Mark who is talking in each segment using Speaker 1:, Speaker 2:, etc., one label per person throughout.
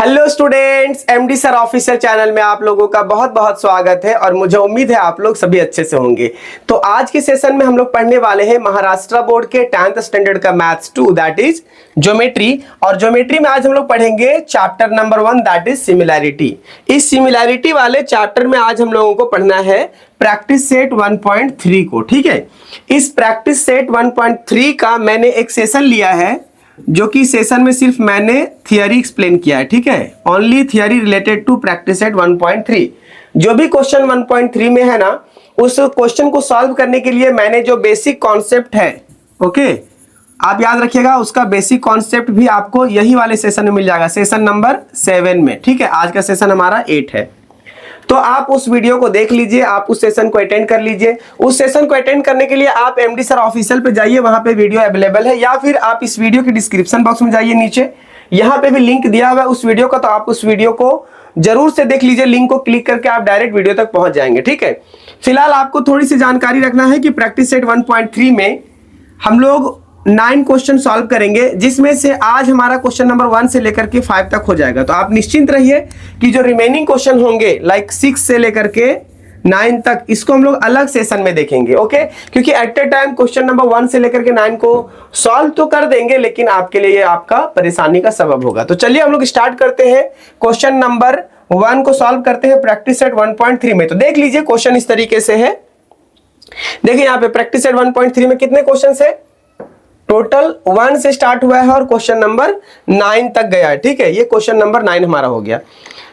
Speaker 1: Hello students, MD sir official channel में आप लोगों का बहुत बहुत स्वागत है और मुझे उम्मीद है आप लोग सभी अच्छे से होंगे। तो आज के सेशन में हम लोग पढ़ने वाले हैं महाराष्ट्र बोर्ड के 10th स्टैंडर्ड का मैथ्स 2 दैट इज ज्योमेट्री। और ज्योमेट्री में आज हम लोग पढ़ेंगे chapter number 1 that is similarity. इस सिमिलैरिटी वाले चैप्टर में आज हम लोगों को पढ़ना है प्रैक्टिस सेट 1.3 को। ठीक है, इस प्रैक्टिस सेट 1.3 का मैंने एक सेशन लिया है जो कि सेशन में सिर्फ मैंने थियरी एक्सप्लेन किया है। ठीक है, only theory related to practice set 1.3। जो भी क्वेश्चन 1.3 में है ना, उस क्वेश्चन को सॉल्व करने के लिए मैंने जो बेसिक कॉन्सेप्ट है, ओके, आप याद रखिएगा, उसका बेसिक कॉन्सेप्ट भी आपको यही वाले सेशन में मिल जाएगा, सेशन नंबर 7 में। ठीक है, आज का सेशन हमारा 8 है, तो आप उस वीडियो को देख लीजिए, आप उस सेशन को अटेंड कर लीजिए। उस सेशन को अटेंड करने के लिए आप एमडी सर ऑफिशियल पे जाइए, वहां पे वीडियो अवेलेबल है, या फिर आप इस वीडियो के डिस्क्रिप्शन बॉक्स में जाइए, नीचे यहां पे भी लिंक दिया हुआ है उस वीडियो का, तो आप उस वीडियो को जरूर से देख लीजिए। लिंक को क्लिक करके आप डायरेक्ट वीडियो तक पहुंच जाएंगे। ठीक है, फिलहाल आपको थोड़ी सी जानकारी रखना है कि प्रैक्टिस सेट 1.3 में हम लोग 9 क्वेश्चन सॉल्व करेंगे, जिसमें से आज हमारा क्वेश्चन नंबर 1 से लेकर के 5 तक हो जाएगा। तो आप निश्चिंत रहिए कि जो रिमेनिंग क्वेश्चन होंगे लाइक 6 से लेकर के 9 तक, इसको हम लोग अलग सेशन में देखेंगे। ओके, क्योंकि at a time question number 1 से लेकर के 9 को सॉल्व तो कर देंगे, लेकिन आपके लिए ये आपका परेशानी का सबब होगा। तो चलिए हम लोग स्टार्ट करते हैं, क्वेश्चन नंबर 1 को सॉल्व करते हैं प्रैक्टिस सेट 1.3 में। तो देख लीजिए क्वेश्चन इस तरीके से है। देखिए यहाँ पे प्रैक्टिस सेट 1.3 में कितने क्वेश्चन है, टोटल 1 से स्टार्ट हुआ है और क्वेश्चन नंबर 9 तक गया है। ठीक है, ये क्वेश्चन नंबर 9 हमारा हो गया।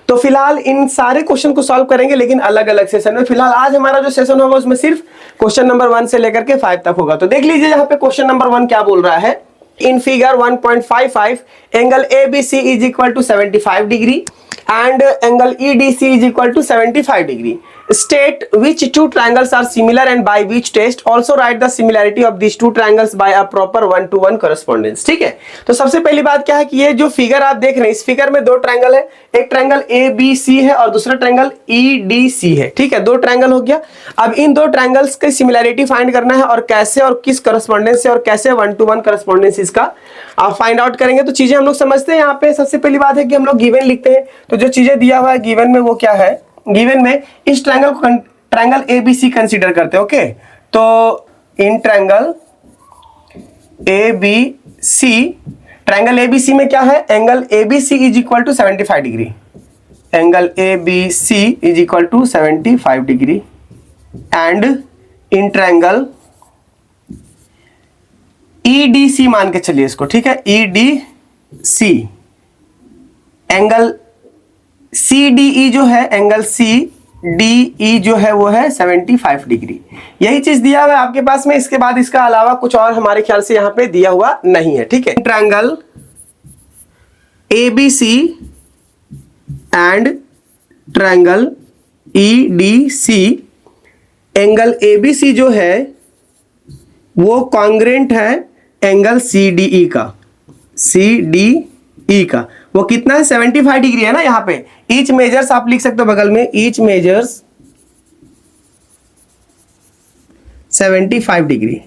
Speaker 1: तो फिलहाल इन सारे क्वेश्चन को सॉल्व करेंगे, लेकिन अलग अलग सेशन में। फिलहाल आज हमारा जो सेशन होगा उसमें सिर्फ क्वेश्चन नंबर 1 से लेकर के 5 तक होगा। तो देख लीजिए यहाँ पे क्वेश्चन नंबर 1 क्या बोल रहा है। In figure 1.55 angle ABC is equal to 75 degree and angle EDC is equal to 75 degree. State which two triangles are similar and by which test. Also write the similarity of these two triangles by a proper 1-to-1 correspondence. ठीक है, तो सबसे पहली बात क्या है कि ये जो फिगर आप देख रहे हैं, इस फिगर में 2 ट्रायंगल है, एक ट्रायंगल ABC है और दूसरा ट्रायंगल EDC है। ठीक है, 2 ट्रायंगल हो गया। अब इन 2 ट्रायंगल्स की सिमिलैरिटी फाइंड करना है, और कैसे और किस करस्पॉन्डेंस से और कैसे 1-to-1 करस्पॉन्डेंस इसका आप फाइंड आउट करेंगे। तो चीजें हम लोग समझते हैं। यहाँ पे सबसे पहली बात है कि हम लोग गिवन लिखते हैं, तो जो चीजें दिया हुआ है गिवन में वो क्या है, गिवन में इस ट्रायंगल को ट्रायंगल ABC कंसीडर करते हैं। ओके, तो in triangle ABC, triangle ABC में क्या है, angle ABC is equal to 75 degree, angle ABC is equal to 75 degree. And in triangle EDC मान के चलिए इसको, ठीक है, EDC, एंगल CDE जो है, एंगल CDE जो है वो है 75 डिग्री। यही चीज दिया हुआ है आपके पास में, इसके बाद इसका अलावा कुछ और हमारे ख्याल से यहां पे दिया हुआ नहीं है। ठीक है, triangle ABC and triangle EDC, angle ABC जो है वो कॉन्ग्रेंट है एंगल CDE का, CDE का वो कितना है, 75 डिग्री है ना। यहाँ पे ईच मेजर्स आप लिख सकते हो बगल में, ईच मेजर्स 75 डिग्री।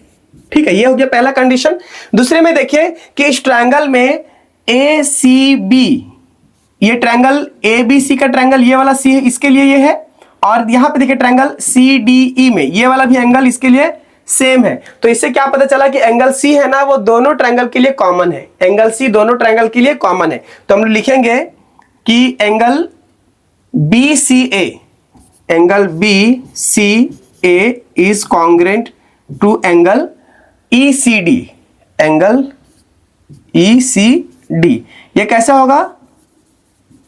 Speaker 1: ठीक है, ये हो गया पहला कंडीशन। दूसरे में देखिए कि इस ट्रायंगल में ACB, ये ट्रायंगल ABC का ट्रायंगल, ये वाला C है, इसके लिए ये है, और यहां पे देखिए ट्रायंगल CDE में ये वाला भी एंगल इसके लिए सेम है। तो इससे क्या पता चला कि एंगल C है ना, वो दोनों ट्रायंगल के लिए कॉमन है, एंगल C दोनों ट्रायंगल के लिए कॉमन है। तो हम लिखेंगे कि angle BCA, angle BCA is congruent to angle ECD, angle ECD। ये कैसा होगा,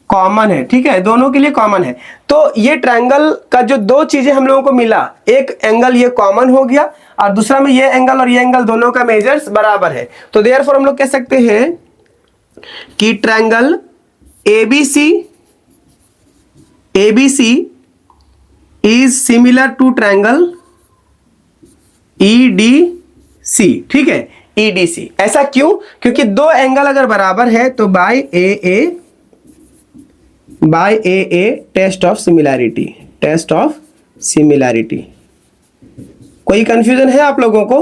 Speaker 1: कॉमन है। ठीक है, दोनों के लिए कॉमन है। तो ये ट्रायंगल का जो 2 चीजें हम लोगों को मिला, एक एंगल ये कॉमन हो गया, और दूसरा में ये एंगल और ये एंगल दोनों का मेजर्स बराबर है। तो देयरफॉर हम लोग कह सकते हैं कि triangle ABC is similar to triangle EDC। ठीक है, EDC ऐसा क्यों, क्योंकि 2 एंगल अगर बराबर है तो by AA test of similarity, test of similarity. कोई कंफ्यूजन है आप लोगों को?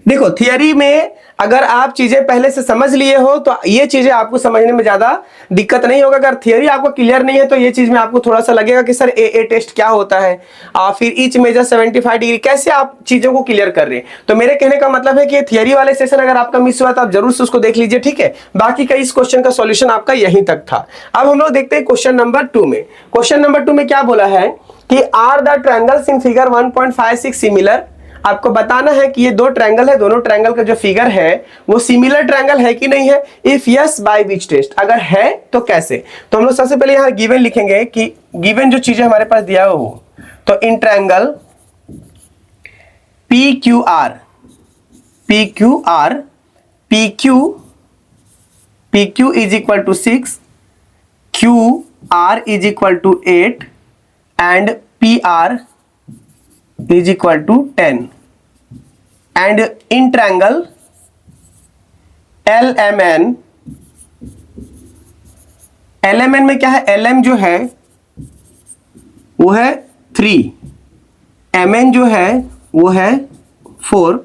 Speaker 1: देखो थियरी में अगर आप चीजें पहले से समझ लिए हो तो ये चीजें आपको समझने में ज्यादा दिक्कत नहीं होगा। अगर थियरी आपको क्लियर नहीं है तो ये चीज में आपको थोड़ा सा लगेगा कि सर ए टेस्ट क्या होता है, फिर ईच मेजर 75 डिग्री, कैसे आप चीजों को क्लियर कर रहे हैं। तो मेरे कहने का मतलब है कि थियरी वाले सेशन अगर आपका मिस हुआ तो आप जरूर से उसको देख लीजिए, ठीक है। बाकी का इस क्वेश्चन का सॉल्यूशन आपका यहीं तक था। अब हम लोग देखते हैं क्वेश्चन नंबर 2 में। क्वेश्चन नंबर 2 में क्या बोला है कि are the triangles in figure 1.56 similar. आपको बताना है कि ये दो ट्रायंगल है, दोनों ट्रायंगल का जो फिगर है वो सिमिलर ट्रायंगल है कि नहीं है। If yes by which test, अगर है तो कैसे। तो हम लोग सबसे पहले यहां गिवन लिखेंगे कि गिवन जो चीजें हमारे पास दिया है वो, तो in triangle P Q R, P Q R, P Q is equal to 6, Q R is equal to 8 and P R is equal to 10 and in triangle LMN, LMN में क्या है, LM जो है वो है 3, MN जो है वो है 4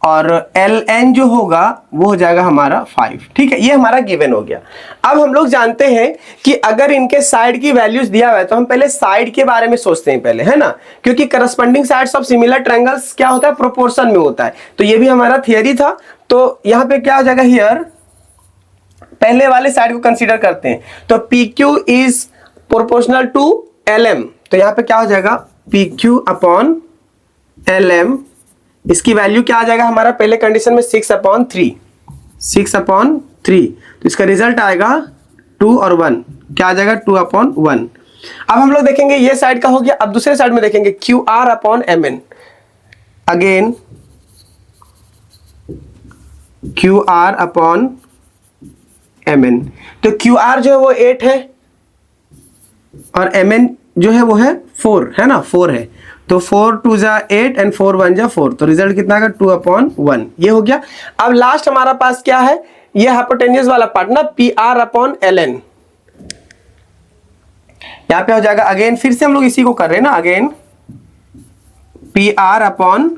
Speaker 1: और LN जो होगा वो हो जाएगा हमारा 5, ठीक है। ये हमारा गिवन हो गया। अब हम लोग जानते हैं कि अगर इनके साइड की वैल्यूज दिया हुआ है तो हम पहले साइड के बारे में सोचते हैं पहले, है ना, क्योंकि corresponding sides of similar triangles क्या होता है, प्रोपोर्शन में होता है। तो ये भी हमारा थियरी था। तो यहां पे क्या हो जाएगा, हियर पहले वाले साइड को कंसीडर करते हैं। तो PQ is proportional to LM, तो यहां पे क्या हो जाएगा PQ अपॉन LM। इसकी वैल्यू क्या आ जाएगा हमारा, पहले कंडीशन में 6/3, 6/3, तो इसका रिजल्ट आएगा 2 और 1, क्या आ जाएगा 2/1। अब हम लोग देखेंगे ये साइड का हो गया। अब दूसरे साइड में देखेंगे QR upon MN, again QR upon MN। तो QR जो है वो 8 है और MN जो है वो है 4, है ना, 4 है। तो 4 2 जा 8 एंड 4 1 जा 4, तो रिजल्ट कितना आएगा 2/1, ये हो गया। अब लास्ट हमारा पास क्या है, ये हाइपोटेन्यूज वाला पार्ट ना, PR अपॉन LN, यहां पे हो जाएगा अगेन, फिर से हम लोग इसी को कर रहे हैं ना, अगेन PR अपॉन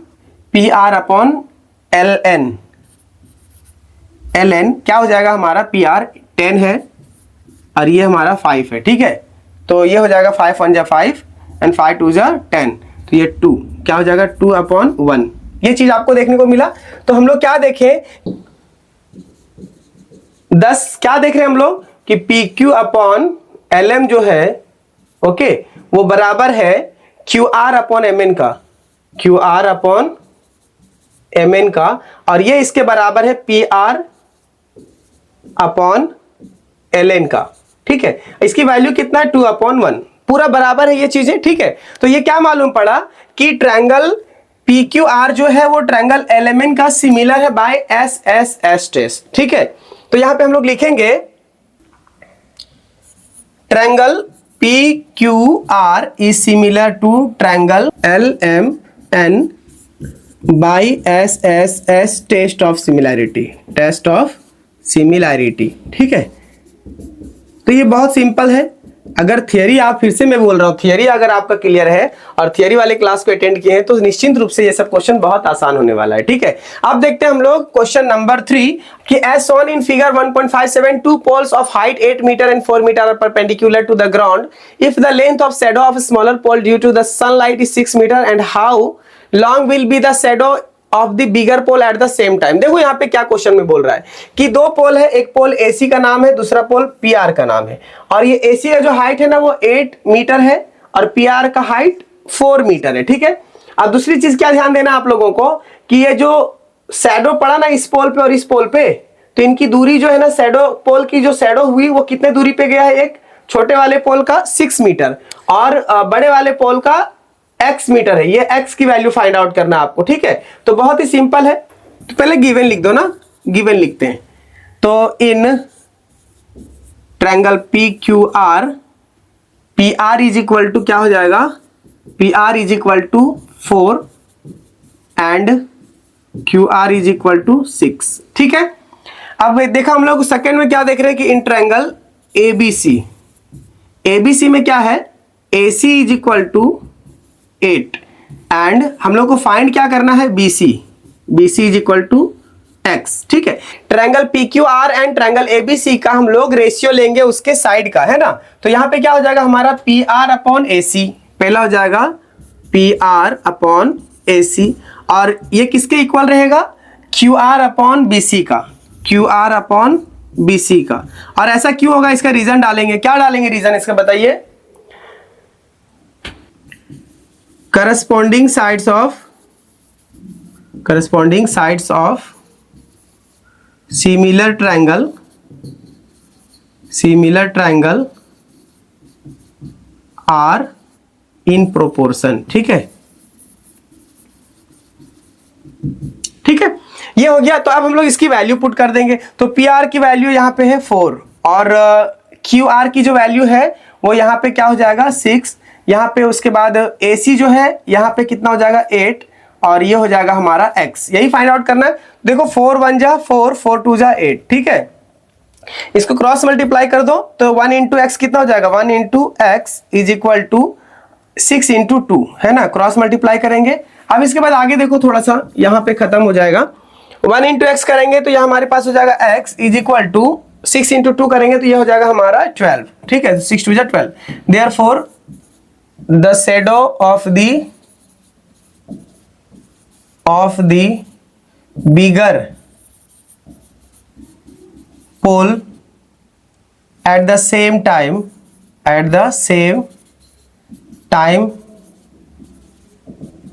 Speaker 1: LN, क्या हो जाएगा हमारा, PR 10 है और ये हमारा 5 है, ठीक है। तो ये हो जाएगा 5 1 जा 5 एंड 5 2 जा 10, तो ये 2 क्या हो जाएगा 2/1। ये चीज आपको देखने को मिला। तो हम लोग क्या देखें, 10 क्या देख रहे हैं हम लोग कि PQ अपॉन LM जो है, ओके, वो बराबर है QR अपॉन MN का, QR अपॉन MN का, और ये इसके बराबर है PR अपॉन LN का, ठीक है। इसकी वैल्यू कितना है 2/1, पूरा बराबर है ये चीजें, ठीक है। तो ये क्या मालूम पड़ा कि ट्रायंगल PQR जो है वो ट्रायंगल LMN का सिमिलर है बाय SSS टेस्ट, ठीक है। तो यहां पे हम लोग लिखेंगे triangle PQR is similar to triangle LMN by SSS test of similarity, test of similarity, ठीक है। तो ये बहुत सिंपल है। अगर थियरी आप, फिर से मैं बोल रहा हूं, थियरी अगर आपका क्लियर है और थियरी वाले क्लास को अटेंड किए हैं तो निश्चित रूप से ये सब क्वेश्चन बहुत आसान होने वाला है, ठीक है। अब देखते हैं हम लोग क्वेश्चन नंबर 3 कि as shown in figure 1.57 two poles of height 8 metre and 4 metre are perpendicular to the ground if the length of shadow of smaller pole due to the sunlight is 6 metre and how long will be the shadow of the bigger pole at the same time. देखो यहाँ पे क्या question में बोल रहा है कि दो पोल है, एक पोल AC का नाम है, दूसरा पोल PR का नाम है, और ये AC का जो हाइट है ना वो 8 मीटर है और PR का हाइट 4 मीटर है, ठीक है। अब दूसरी चीज क्या ध्यान देना आप लोगों को कि ये जो शैडो पड़ा ना इस पोल पे और इस पोल पे, तो इनकी दूरी जो है ना, शैडो पोल की जो शैडो हुई वो कितने दूरी पे गया है, एक छोटे वाले पोल का 6 मीटर और बड़े वाले पोल का x मीटर है। ये x की वैल्यू फाइंड आउट करना आपको, ठीक है। तो बहुत ही सिंपल है। तो पहले गिवन लिख दो ना, गिवन लिखते हैं। तो in triangle PQR, PR is equal to क्या हो जाएगा, PR is equal to 4 and QR is equal to 6, ठीक है। अब देखा हम लोग सेकंड में क्या देख रहे हैं कि इन ट्रायंगल ABC, ABC में क्या है, AC is equal to 8 and हम लोग को फाइंड क्या करना है, BC, B C is equal to x. ठीक है, triangle P Q R and triangle ABC का हम लोग रेशियो लेंगे उसके साइड का, है ना। तो यहां पे क्या हो जाएगा हमारा P R upon A C, पहला हो जाएगा P R upon A C, और ये किसके इक्वल रहेगा, Q R upon B C का, Q R upon B C का। और ऐसा क्यों होगा, इसका रीजन डालेंगे, क्या डालेंगे रीजन इसका बताइए, corresponding sides of similar triangle are in proportion. ठीक है, ठीक है, ये हो गया। तो अब हम लोग इसकी वैल्यू पुट कर देंगे। तो पी आर की वैल्यू यहां पे है 4 और क्यू आर की जो वैल्यू है वो यहां पे क्या हो जाएगा 6, यहां पे उसके बाद ए सी जो है यहां पे कितना हो जाएगा 8, और ये हो जाएगा हमारा x, यही फाइंड आउट करना है। देखो 4 1 जा 4, 4 2 जा 8। ठीक है, इसको क्रॉस मल्टीप्लाई कर दो तो 1 इंटू एक्स कितना हो जाएगा, 1 into x is equal to 6 into 2, है ना, क्रॉस मल्टीप्लाई करेंगे। अब इसके बाद आगे देखो थोड़ा सा यहां पे खत्म हो जाएगा, 1 इंटू एक्स करेंगे तो यह हमारे पास हो जाएगा x is equal to 6 into 2 करेंगे तो यह हो जाएगा हमारा 12। ठीक है, 6 2 जा 12, therefore the shadow of the bigger pole at the same time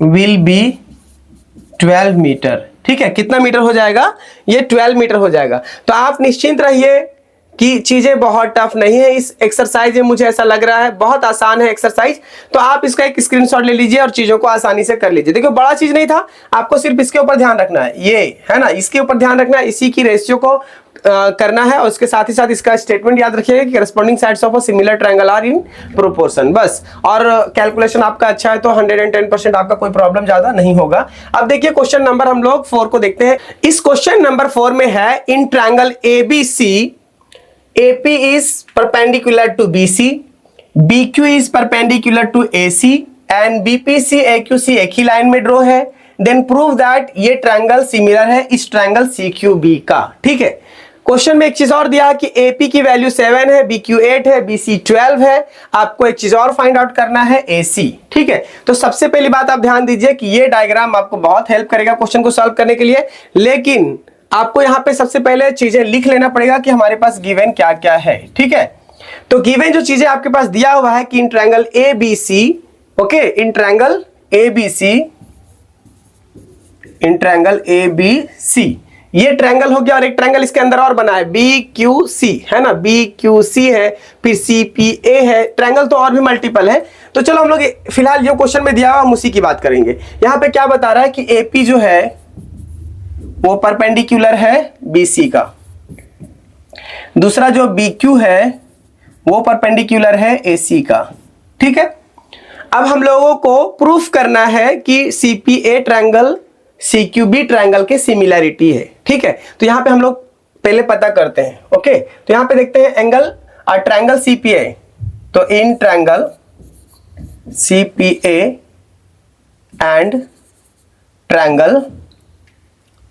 Speaker 1: will be 12 metre. ठीक है, कितना मीटर हो जाएगा, ये 12 मीटर हो जाएगा। तो आप निश्चिंत रहिए कि चीजें बहुत टफ नहीं है इस एक्सरसाइज में, मुझे ऐसा लग रहा है बहुत आसान है एक्सरसाइज। तो आप इसका एक स्क्रीनशॉट ले लीजिए और चीजों को आसानी से कर लीजिए। देखो बड़ा चीज नहीं था, आपको सिर्फ इसके ऊपर ध्यान रखना है, ये है ना, इसके ऊपर ध्यान रखना है, इसी की रेशियो को करना है, और उसके साथ ही साथ इसका स्टेटमेंट याद रखिएगा कि corresponding sides of a similar triangle are in proportion, बस। और कैलकुलेशन आपका अच्छा है तो 110% आपका कोई प्रॉब्लम ज्यादा नहीं होगा। अब देखिए क्वेश्चन नंबर हम लोग 4 को देखते हैं। इस क्वेश्चन नंबर 4 में है, in triangle ABC AP is perpendicular to BC, BQ is perpendicular to AC and BPC AQC एक ही लाइन में ड्रॉ है। देन प्रूव दैट ये ट्रायंगल सिमिलर है इस ट्रायंगल CQB का। ठीक है, क्वेश्चन में एक चीज और दिया कि AP की वैल्यू 7 है, BQ 8 है, BC 12 है। आपको एक चीज और फाइंड आउट करना है AC। ठीक है, तो सबसे पहली बात आप ध्यान दीजिए कि ये डायग्राम आपको बहुत हेल्प करेगा क्वेश्चन को सॉल्व करने के लिए, लेकिन आपको यहां पे सबसे पहले चीजें लिख लेना पड़ेगा कि हमारे पास गिवन क्या क्या है। ठीक है, तो गिवन जो चीजें आपके पास दिया हुआ है कि इन ट्रायंगल ABC, ओके, इन ट्रायंगल ABC, ये ट्रायंगल हो गया, और एक ट्रायंगल इसके अंदर और बना है BQC, है ना, BQC है, फिर CPA है, ट्रायंगल तो और भी मल्टीपल है। तो चलो हम लोग फिलहाल जो क्वेश्चन में दिया हुआ हम उसी की बात करेंगे। यहां पे क्या बता रहा है कि AP जो है वो परपेंडिकुलर है BC का, दूसरा जो BQ है वो परपेंडिकुलर है AC का। ठीक है, अब हम लोगों को प्रूफ करना है कि CPA ट्रायंगल CQB ट्रायंगल के सिमिलरिटी है। ठीक है, तो यहां पे हम लोग पहले पता करते हैं। ओके, तो यहां पे देखते हैं एंगल ट्रायंगल CPA, तो in triangle CPA and triangle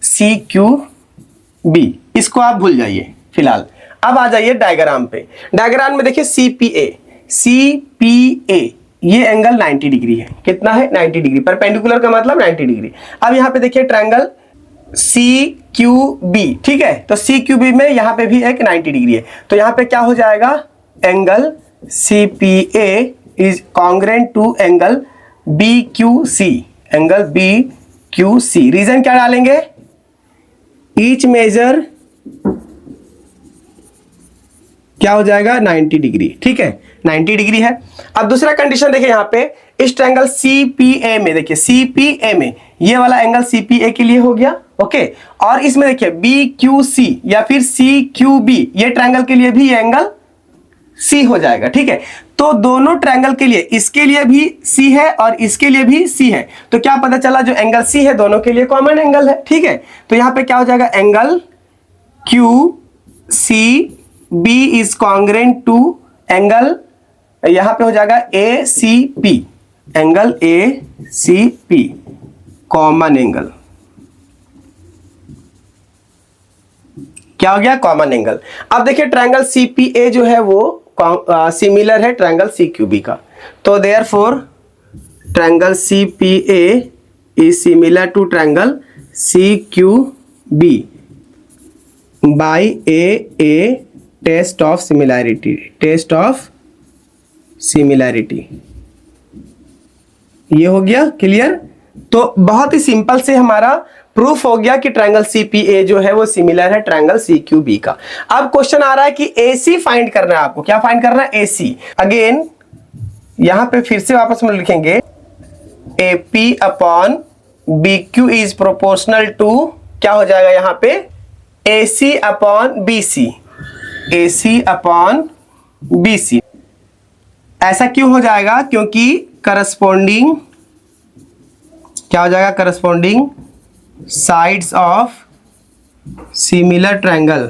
Speaker 1: CQB, इसको आप भूल जाइए फिलहाल। अब आ जाइए डायग्राम पे। डायग्राम में देखिए CPA ये एंगल 90 डिग्री है, कितना है 90 डिग्री, परपेंडिकुलर का मतलब 90 डिग्री। अब यहां पे देखिए ट्रायंगल CQB, ठीक है, तो CQB में यहां पे भी एक 90 डिग्री है, तो यहां पे क्या हो जाएगा, angle CPA is congruent to angle BQC, angle BQC। Reason क्या डालेंगे, ईच मेजर क्या हो जाएगा 90 डिग्री। ठीक है, 90 डिग्री है। अब दूसरा कंडीशन देखिए यहां पे, इस ट्रायंगल CPA में, देखिए CPA में ये वाला एंगल CPA के लिए हो गया, ओके, और इसमें देखिए BQC या फिर CQB ये ट्रायंगल के लिए भी ये एंगल C हो जाएगा। ठीक है, तो दोनों ट्रायंगल के लिए, इसके लिए भी C है और इसके लिए भी C है, तो क्या पता चला जो एंगल C है दोनों के लिए कॉमन एंगल है। ठीक है, तो यहां पे क्या हो जाएगा, angle QCB is congruent to angle, यहां पे हो जाएगा ACP, angle ACP common angle. क्या हो गया, कॉमन एंगल। अब देखिए ट्रायंगल CPA जो है वो सिमिलर है ट्रायंगल CQB का, तो therefore triangle CPA is similar to triangle CQB by A test of similarity, test of similarity. ये हो गया क्लियर। तो बहुत ही सिंपल से हमारा प्रूफ हो गया कि ट्रायंगल CPA जो है वो सिमिलर है ट्रायंगल CQB का। अब क्वेश्चन आ रहा है कि AC फाइंड करना है आपको। क्या फाइंड करना है, AC। अगेन यहां पे फिर से वापस में लिखेंगे AP upon BQ is proportional to, क्या हो जाएगा यहां पे, AC upon BC, AC upon BC। ऐसा क्यों हो जाएगा, क्योंकि करस्पॉन्डिंग, क्या हो जाएगा, corresponding sides of similar triangle,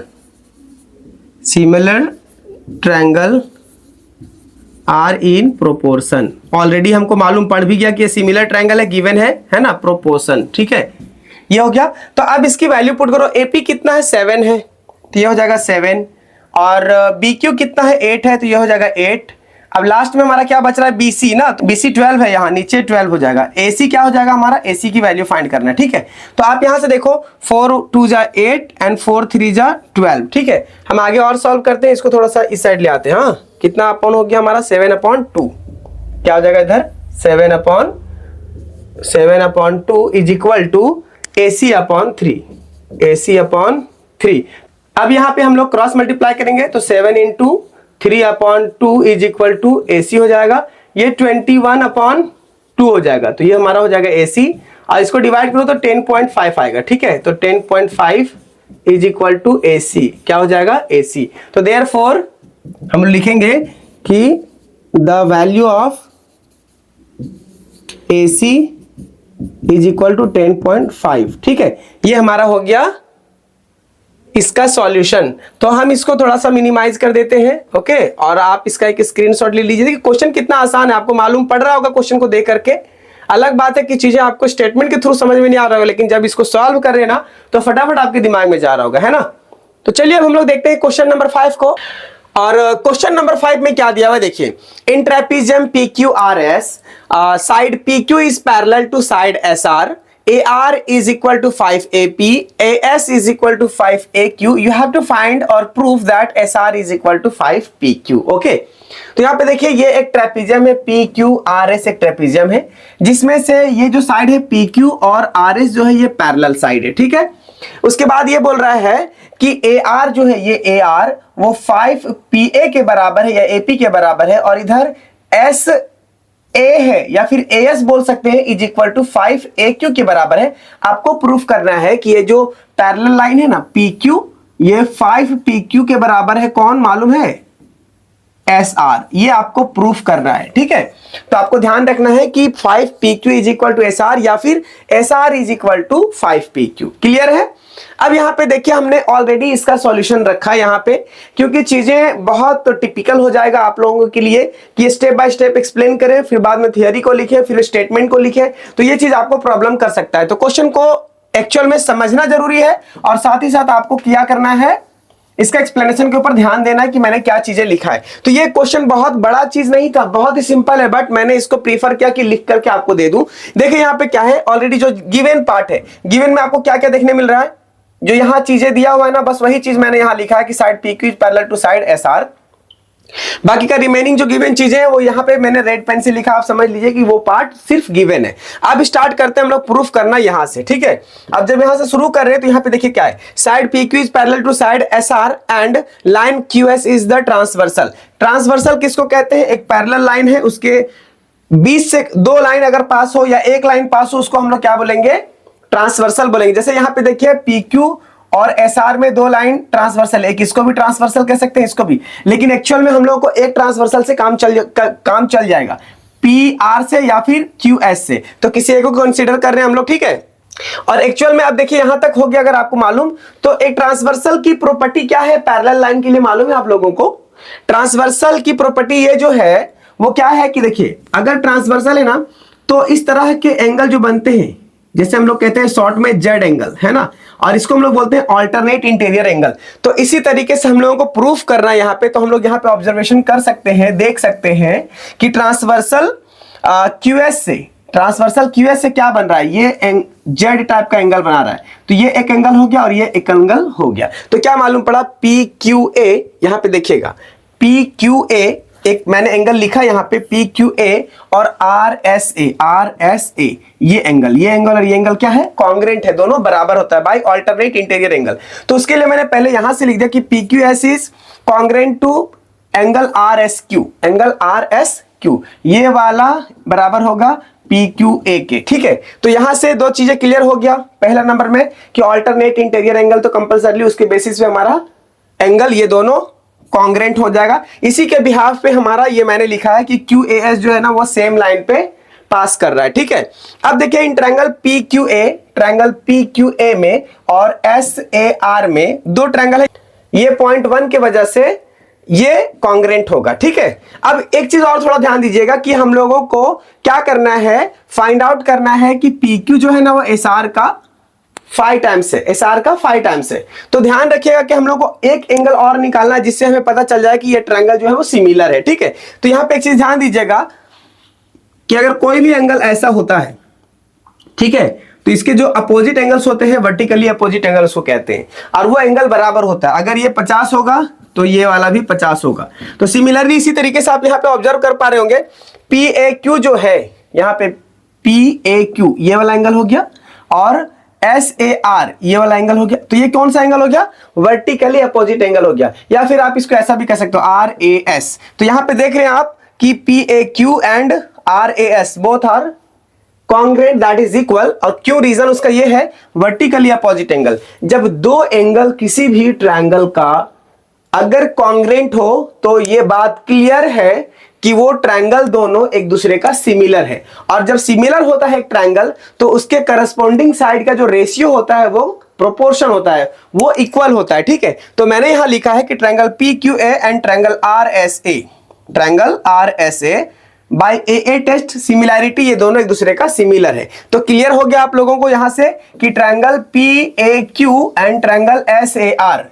Speaker 1: similar triangle are in proportion. Already हमको मालूम पड़ भी गया कि ये सिमिलर ट्रायंगल है, गिवन है ना, प्रोपोर्शन। ठीक है, ये हो गया। तो अब इसकी वैल्यू पुट करो। AP कितना है, 7 है, तो ये हो जाएगा 7, और BQ कितना है, 8 है, तो ये हो जाएगा 8। अब लास्ट में हमारा क्या बच रहा है, BC ना, तो BC 12 है, यहाँ नीचे 12 हो जाएगा। AC क्या हो जाएगा हमारा, AC की वैल्यू फाइंड करना है। ठीक है, तो आप यहां से देखो 4 2 जा 8 एंड 4 3 जा 12। ठीक है, हम आगे और सॉल्व करते हैं, इसको थोड़ा सा इस साइड ले आते हैं। हाँ, कितना अपॉन हो गया हमारा, 7/2। क्या हो जाएगा इधर, 7/2 is equal to AC upon 3, AC upon 3। अब यहाँ पे हम लोग क्रॉस मल्टीप्लाई करेंगे, तो 7 × 3/2 इज इक्वल टू AC हो जाएगा। ये 21/2 हो जाएगा, तो ये हमारा हो जाएगा AC, और इसको डिवाइड करो तो 10.5 आएगा। ठीक है, तो 10.5 इज इक्वल टू AC, क्या हो जाएगा, AC। तो देयरफॉर हम लिखेंगे कि the value of AC is equal to 10.5। ठीक है, ये हमारा हो गया इसका सॉल्यूशन। तो हम इसको थोड़ा सा मिनिमाइज कर देते हैं, ओके, और आप इसका एक स्क्रीनशॉट ले लीजिए। क्वेश्चन कितना आसान है, आपको मालूम पड़ रहा होगा क्वेश्चन को देख करके। अलग बात है कि चीजें आपको स्टेटमेंट के थ्रू समझ में नहीं आ रहा होगा, लेकिन जब इसको सॉल्व कर रहे हैं ना, तो फटाफट आपके दिमाग में जा रहा होगा, है ना। तो चलिए अब हम लोग देखते हैं क्वेश्चन नंबर 5 को। और क्वेश्चन नंबर 5 में क्या दिया हुआ है, देखिए, in trapezium PQRS side PQ is parallel to side SR, AR is equal to 5AP, AS is equal to 5AQ. You have to find or prove that SR is equal to 5PQ. Okay? तो यहाँ पे देखिए ये एक trapezium है, PQRS एक trapezium है, जिसमें से ये जो साइड है PQ और RS जो है ये पैरेलल साइड है। ठीक है, उसके बाद ये बोल रहा है कि AR जो है, ये AR वो 5PA के बराबर है या AP के बराबर है, और इधर SA है या फिर AS बोल सकते हैं, इज इक्वल टू 5AQ के बराबर है। आपको प्रूफ करना है कि ये जो पैरेलल लाइन है ना PQ, ये 5PQ के बराबर है, कौन मालूम है, SR। ये आपको प्रूफ करना है। ठीक है, तो आपको ध्यान रखना है कि 5PQ is equal to SR या फिर SR is equal to 5PQ। Clear है। अब यहाँ पे देखिए हमने ऑलरेडी इसका सॉल्यूशन रखा है यहाँ पे, क्योंकि चीजें बहुत टिपिकल हो जाएगा आप लोगों के लिए कि स्टेप बाय स्टेप एक्सप्लेन करें, फिर बाद में थियरी को लिखें, फिर स्टेटमेंट को लिखें, तो ये चीज आपको प्रॉब्लम कर सकता है। तो क्वेश्चन को एक्चुअल में समझना जरूरी है, और साथ ही साथ आपको क्या करना है, इसका एक्सप्लेनेशन के ऊपर ध्यान देना है कि मैंने क्या चीजें लिखा है। तो ये क्वेश्चन बहुत बड़ा चीज नहीं था, बहुत ही सिंपल है, बट मैंने इसको प्रीफर किया कि लिख करके आपको दे दूं। देखिए यहाँ पे क्या है, ऑलरेडी जो गिवन पार्ट है, गिवन में आपको क्या क्या देखने मिल रहा है, जो यहाँ चीजें दिया हुआ है ना, बस वही चीज मैंने यहाँ लिखा है कि side PQ is parallel to side SR। बाकी का रिमेनिंग जो गिवन चीजें हैं वो यहाँ पे मैंने रेड पेन से लिखा, आप समझ लीजिए कि वो पार्ट सिर्फ गिवन है। अब स्टार्ट करते हैं हम लोग प्रूफ करना यहाँ से। ठीक है, अब जब यहाँ से शुरू कर रहे हैं तो यहाँ पे देखिए क्या है, side PQ is parallel to side SR and line QS is the transversal. Transversal किसको कहते हैं, एक पैरेलल लाइन है, उसके बीच से दो लाइन अगर पास हो या एक लाइन पास हो, उसको हम लोग क्या बोलेंगे, ट्रांसवर्सल बोलेंगे। जैसे यहाँ पे देखिए PQ और SR में दो लाइन ट्रांसवर्सल, एक इसको भी ट्रांसवर्सल कह सकते हैं, इसको भी, लेकिन एक्चुअल में हम लोग को एक ट्रांसवर्सल से काम चल जाएगा, PR से या फिर QS से, तो किसी एक को कंसीडर कर रहे हैं हम लोग। ठीक है, और एक्चुअल में अब देखिए यहां तक हो गया, अगर आपको मालूम, तो एक ट्रांसवर्सल की प्रॉपर्टी क्या है, पैरेलल लाइन के लिए मालूम है आप लोगों को। ट्रांसवर्सल की प्रॉपर्टी ये जो है वो क्या है कि देखिए, अगर ट्रांसवर्सल है ना, तो इस तरह के एंगल जो बनते हैं, जैसे हम लोग कहते हैं शॉर्ट में जेड एंगल, है ना, और इसको हम लोग बोलते हैं ऑल्टरनेट इंटीरियर एंगल। तो इसी तरीके से हम लोगों को प्रूफ करना है यहाँ पे, तो हम लोग यहाँ पे ऑब्जर्वेशन कर सकते हैं, देख सकते हैं कि ट्रांसवर्सल क्यूएस से क्या बन रहा है, ये जेड टाइप का एंगल बना रहा है। तो ये एक एंगल हो गया और ये एक एंगल हो गया। तो क्या मालूम पड़ा, पी क्यू ए, यहां पे देखिएगा पी क्यू ए, एक मैंने एंगल लिखा यहां पे पी क्यू ए, और आर एस ए, ये एंगल और ये एंगल क्या है, कॉन्ग्रेंट है, दोनों बराबर होता है बाय ऑल्टरनेट इंटीरियर एंगल। तो उसके लिए मैंने पहले यहां से लिख दिया कि P Q S is congruent to angle R S Q, ये वाला बराबर होगा पी क्यू ए के। ठीक है, तो यहां से दो चीजें क्लियर हो गया। पहला नंबर में कि ऑल्टरनेट इंटीरियर एंगल, तो कंपलसरली उसके बेसिस पे हमारा एंगल ये दोनों कॉन्ग्रेंट हो जाएगा। इसी के बिहाफ पे हमारा ये मैंने लिखा है कि क्यू ए एस जो है ना वो सेम लाइन पे पास कर रहा है। ठीक है, अब देखिए इन ट्रायंगल पी क्यू ए में और एस ए आर में दो ट्रायंगल है, ये पॉइंट 1 के वजह से ये कॉन्ग्रेंट होगा। ठीक है, अब एक चीज और थोड़ा ध्यान दीजिएगा कि हम लोगों को क्या करना है, फाइंड आउट करना है कि पी क्यू जो है ना वो एस आर का 5 टाइम्स है, तो ध्यान रखिएगा कि हम लोग को एक एंगल और निकालना है जिससे हमें पता चल जाए कि ये ट्रायंगल जो है वो सिमिलर है। ठीक है, तो यहां पे एक चीज ध्यान दीजिएगा कि अगर कोई भी एंगल ऐसा होता है, ठीक है, तो इसके जो अपोजिट एंगल्स होते हैं वर्टिकली अपोजिट एंगल उसको कहते हैं, और वो एंगल बराबर होता है। अगर ये 50 होगा तो ये वाला भी 50 होगा। तो सिमिलरली इसी तरीके से आप यहाँ पे ऑब्जर्व कर पा रहे होंगे, पी ए क्यू जो है यहाँ पे पी ए क्यू ये वाला एंगल हो गया, और एस ए आर ये वाला एंगल हो गया। तो ये कौन सा एंगल हो गया, वर्टिकली अपोजिट एंगल हो गया, या फिर आप इसको ऐसा भी कह सकते हो आर ए एस। तो यहाँ पे देख रहे हैं आप कि P A Q and R A S both are congruent, that is equal. और क्यों, रीजन उसका ये है वर्टिकली अपोजिट एंगल। जब दो एंगल किसी भी ट्रायंगल का अगर कॉन्ग्रेंट हो तो ये बात क्लियर है कि वो ट्रायंगल दोनों एक दूसरे का सिमिलर है, और जब सिमिलर होता है एक ट्रायंगल तो उसके करस्पॉन्डिंग साइड का जो रेशियो होता है वो प्रोपोर्शन होता है, वो इक्वल होता है। ठीक है, तो मैंने यहां लिखा है कि triangle P Q A and triangle R S A bye A test similarity, ये दोनों एक दूसरे का सिमिलर है। तो क्लियर हो गया आप लोगों को यहां से कि triangle P A Q and triangle S A R,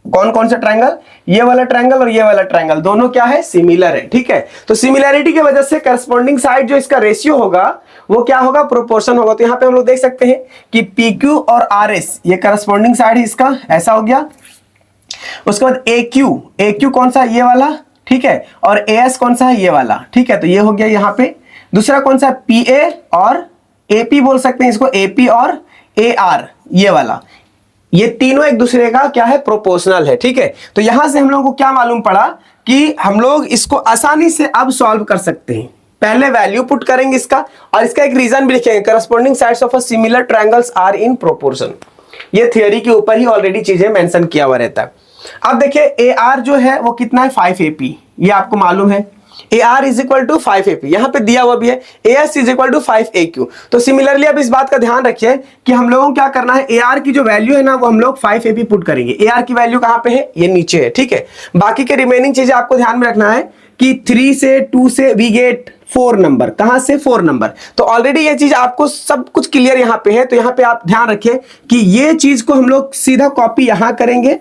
Speaker 1: कौन कौन सा ट्रायंगल, ये वाला ट्रायंगल और ये वाला ट्रायंगल, दोनों क्या है, सिमिलर है। ठीक है, तो सिमिलैरिटी की वजह से करस्पॉन्डिंग साइड जो इसका रेशियो होगा वो क्या होगा, प्रोपोर्शन होगा। तो यहां पे हम लोग देख सकते हैं कि पी क्यू और आर एस ये करस्पॉन्डिंग साइड है इसका, ऐसा हो गया। उसके बाद ए क्यू कौन सा, ये वाला, ठीक है, और ए एस कौन सा है, ये वाला। ठीक है, तो ये हो गया यहां पे। दूसरा कौन सा, पी ए और ए पी बोल सकते हैं इसको, ए पी और ए आर ये वाला, ये तीनों एक दूसरे का क्या है, प्रोपोर्शनल है। ठीक है, तो यहां से हम लोगों को क्या मालूम पड़ा कि हम लोग इसको आसानी से अब सॉल्व कर सकते हैं। पहले वैल्यू पुट करेंगे इसका, और इसका एक रीजन भी लिखेंगे, corresponding sides of a similar triangles are in proportion. ये थियरी के ऊपर ही ऑलरेडी चीजें मेंशन किया हुआ रहता है। अब देखिए ए आर जो है वो कितना है, 5 AP, ये आपको मालूम है। A R is equal to 5 AP, यहां पे दिया हुआ भी है। A S is equal to 5 AQ। तो सिमिलरली अब इस बात का ध्यान रखिए कि हम लोगों को क्या करना है, ए आर की जो वैल्यू है ना वो हम लोग 5 AP पुट करेंगे। ए आर की वैल्यू कहां पे है, ये नीचे है। ठीक है, बाकी के रिमेनिंग चीजें आपको ध्यान में रखना है कि 3 से 2 से वी गेट 4 नंबर, कहां से, 4 नंबर। तो ऑलरेडी ये चीज आपको सब कुछ क्लियर यहां पे है। तो यहां पे आप ध्यान रखिए कि ये चीज को हम लोग सीधा कॉपी यहां करेंगे,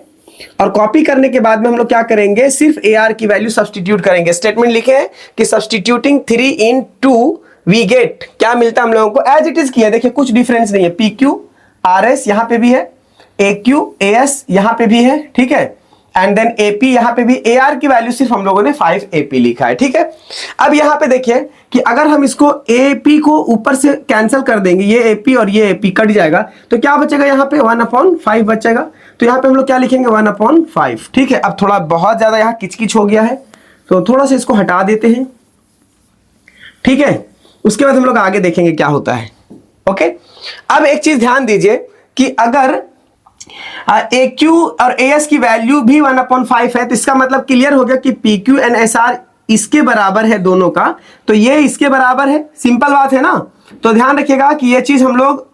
Speaker 1: और कॉपी करने के बाद में हम लोग क्या करेंगे, सिर्फ ए आर की वैल्यू सब्स्टिट्यूट करेंगे। स्टेटमेंट लिखे हैं कि सब्स्टिट्यूटिंग 3 इन 2 वी गेट, क्या मिलता है हम लोगों को, एज इट इज किया। देखिए कुछ डिफरेंस नहीं है, पी क्यू आर एस यहां पे भी है, ए क्यू ए एस यहां पे भी है, ठीक है, एंड देन एपी यहां पे भी। ए आर की वैल्यू सिर्फ हम लोगों ने 5 AP लिखा है। ठीक है, अब यहां पे देखिए कि अगर हम इसको एपी को ऊपर से कैंसिल कर देंगे, ये एपी और ये एपी कट जाएगा, तो क्या बचेगा यहाँ पे, 1/5 बचेगा। तो यहाँ पे हम लोग क्या लिखेंगे, 1/5। ठीक है, अब थोड़ा बहुत ज्यादा यहाँ किचकिच हो गया है, तो थोड़ा सा इसको हटा देते हैं। ठीक है, उसके बाद हम लोग आगे देखेंगे क्या होता है। ओके, अब एक चीज ध्यान दीजिए कि अगर ए क्यू और ए एस की वैल्यू भी 1/5 है, तो इसका मतलब क्लियर हो गया कि P Q and S R इसके बराबर है दोनों का, तो ये इसके बराबर है। सिंपल बात है ना। तो ध्यान रखिएगा कि ये चीज हम लोग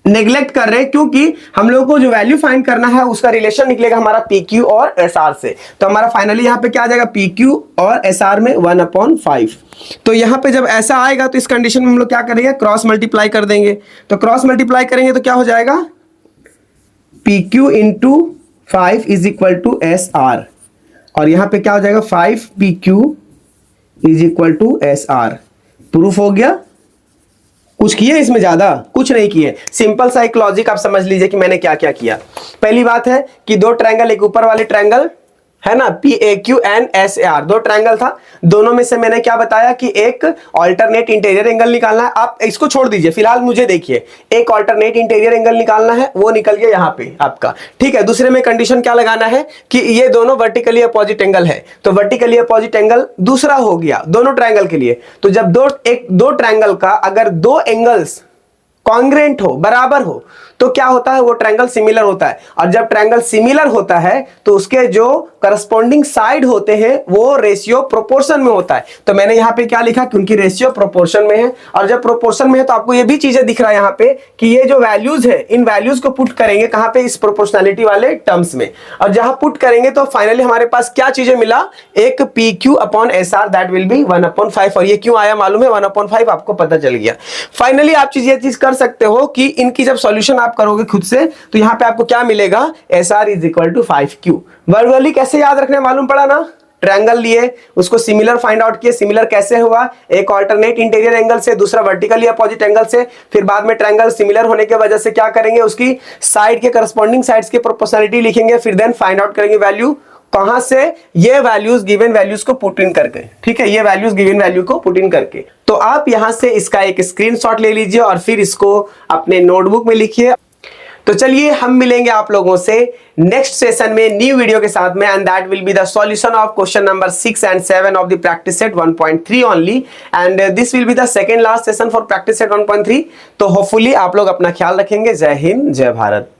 Speaker 1: नेग्लेक्ट कर रहे हैं, क्योंकि हम लोगों को जो वैल्यू फाइंड करना है उसका रिलेशन निकलेगा हमारा पी क्यू और एस आर से। तो हमारा फाइनली यहाँ पे क्या आ जाएगा, पी क्यू और एस आर में 1/5। तो यहाँ पे जब ऐसा आएगा तो इस कंडीशन में हम लोग क्या करेंगे, क्रॉस मल्टीप्लाई कर देंगे। तो क्रॉस मल्टीप्लाई करेंगे तो क्या हो जाएगा, P Q into 5 is equal to S R, और यहाँ पे क्या हो जाएगा 5 P Q is equal to S R. Proof हो गया। कुछ किए इसमें, ज्यादा कुछ नहीं किए, सिंपल सा एक लॉजिक आप समझ लीजिए कि मैंने क्या क्या किया। पहली बात है कि दो ट्रायंगल, एक ऊपर वाले ट्रायंगल है ना, P A Q and S A R, दो ट्रायंगल था, दोनों में से मैंने क्या बताया कि एक ऑल्टरनेट इंटीरियर एंगल निकालना है। आप इसको छोड़ दीजिए फिलहाल, मुझे देखिए, एक ऑल्टरनेट इंटीरियर एंगल निकालना है, वो निकल गया यहाँ पे आपका, ठीक है। दूसरे में कंडीशन क्या लगाना है कि ये दोनों वर्टिकली अपोजिट एंगल है, तो वर्टिकली अपोजिट एंगल दूसरा हो गया दोनों ट्रायंगल के लिए। तो जब दो ट्रायंगल का अगर दो एंगल्स कॉन्ग्रेंट हो, बराबर हो, तो क्या होता है, वो ट्रायंगल सिमिलर होता है। और जब ट्रायंगल सिमिलर होता है तो उसके जो करस्पॉन्डिंग साइड होते हैं वो रेशियो प्रोपोर्शन में होता है। तो मैंने यहाँ पे क्या लिखा, क्योंकि रेशियो प्रोपोर्शन में है, और जब प्रोपोर्शन में है तो आपको ये भी चीजें दिख रहा है यहाँ पे कि ये जो वैल्यूज है, इन वैल्यूज को पुट करेंगे कहाँ पे, इस प्रोपोर्शनैलिटी वाले टर्म्स में, और जहां पुट करेंगे तो फाइनली हमारे पास क्या चीजें मिला, एक P Q upon S R, that will be 1/5। और ये क्यों आया मालूम है, 1/5 आपको पता चल गया। फाइनली आप ये चीज कर सकते हो कि इनकी जब सॉल्यूशन आप करोगे खुद से तो यहां पे आपको क्या मिलेगा, S R is equal to 5Q। Verbally कैसे याद रखने मालूम पड़ा ना, ट्रायंगल लिए, उसको सिमिलर फाइंड आउट किए, सिमिलर कैसे हुआ, एक ऑल्टरनेट इंटीरियर एंगल से, दूसरा वर्टिकली अपोजिट एंगल से, फिर बाद में ट्रायंगल सिमिलर होने की वजह से क्या करेंगे, उसकी साइड के करस्पॉन्डिंग साइड्स की प्रोपोर्शनलिटी लिखेंगे, फिर देन फाइंड आउट करेंगे वैल्यू कहां से, ये वैल्यूज गिवन वैल्यूज को पुट इन करके, ठीक है, ये वैल्यूज गिवन वैल्यू को पुट इन करके। तो आप यहां से इसका एक स्क्रीनशॉट ले लीजिए और फिर इसको अपने नोटबुक में लिखिए। तो चलिए हम मिलेंगे आप लोगों से नेक्स्ट सेशन में न्यू वीडियो के साथ में, and that will be the solution of question number 6 and 7 of the practice set 1.3 only, and this will be the second last session for practice set 1.3। तो होपफुली आप लोग अपना ख्याल रखेंगे। जय हिंद, जय भारत।